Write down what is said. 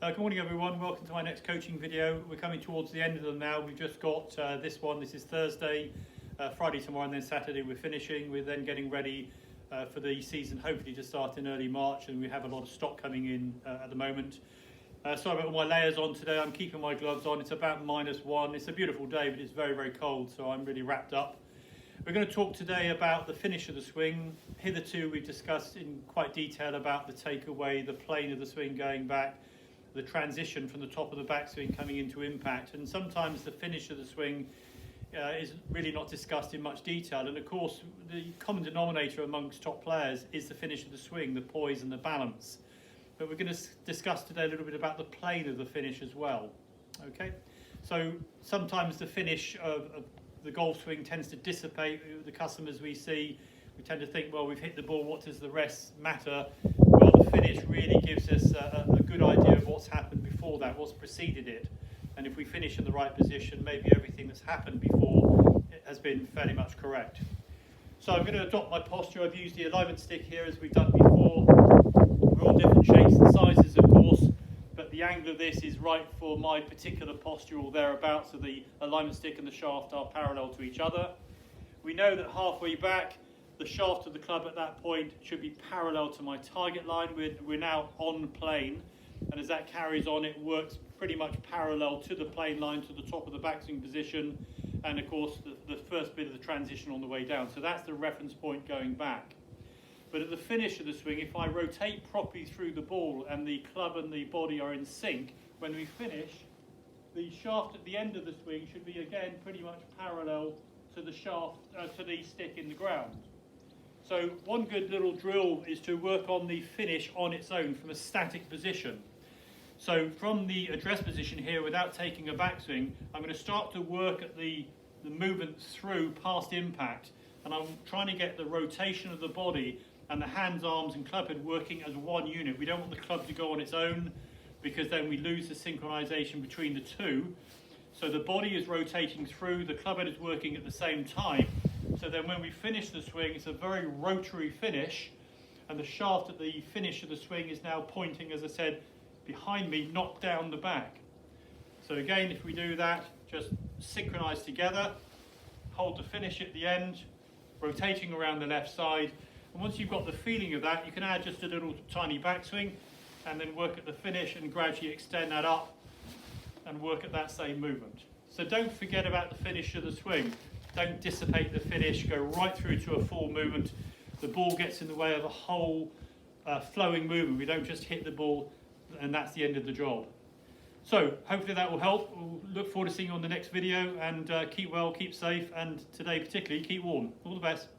Good morning everyone, welcome to my next coaching video. We're coming towards the end of them now. We've just got this one, this is Thursday, Friday tomorrow and then Saturday we're finishing. We're then getting ready for the season, hopefully to start in early March, and we have a lot of stock coming in at the moment. Sorry about all my layers on today, I'm keeping my gloves on. It's about -1, it's a beautiful day but it's very cold, so I'm really wrapped up. We're going to talk today about the finish of the swing. Hitherto we've discussed in quite detail about the takeaway, the plane of the swing going back, the transition from the top of the backswing coming into impact, and sometimes the finish of the swing is really not discussed in much detail. And of course the common denominator amongst top players is the finish of the swing, the poise and the balance. But we're going to discuss today a little bit about the plane of the finish as well. Okay, so sometimes the finish of the golf swing tends to dissipate. The customers we see, we tend to think, well, we've hit the ball, what does the rest matter? Well, the finish really gives us a good idea of what's happened before that, what's preceded it. And if we finish in the right position, maybe everything that's happened before has been fairly much correct. So I'm going to adopt my posture. I've used the alignment stick here as we've done before. We're all different shapes and sizes, of course, but the angle of this is right for my particular posture or thereabouts, so the alignment stick and the shaft are parallel to each other. We know that halfway back, the shaft of the club at that point should be parallel to my target line. We're now on plane, and as that carries on, it works pretty much parallel to the plane line to the top of the backswing position, and of course the first bit of the transition on the way down. So that's the reference point going back. But at the finish of the swing, if I rotate properly through the ball and the club and the body are in sync, when we finish, the shaft at the end of the swing should be again pretty much parallel to the shaft, to the stick in the ground. So one good little drill is to work on the finish on its own from a static position. So from the address position here, without taking a backswing, I'm going to start to work at the movement through past impact, and I'm trying to get the rotation of the body and the hands, arms and club head working as one unit. We don't want the club to go on its own, because then we lose the synchronization between the two. So the body is rotating through, the club head is working at the same time. So then when we finish the swing, it's a very rotary finish, and the shaft at the finish of the swing is now pointing, as I said, behind me, not down the back. So again, if we do that, just synchronize together, hold the finish at the end, rotating around the left side. And once you've got the feeling of that, you can add just a little tiny backswing and then work at the finish and gradually extend that up and work at that same movement. So don't forget about the finish of the swing. Don't dissipate the finish, go right through to a full movement. The ball gets in the way of a whole flowing movement. We don't just hit the ball and that's the end of the job. So hopefully that will help. We'll look forward to seeing you on the next video, and keep well, keep safe, and today particularly keep warm. All the best.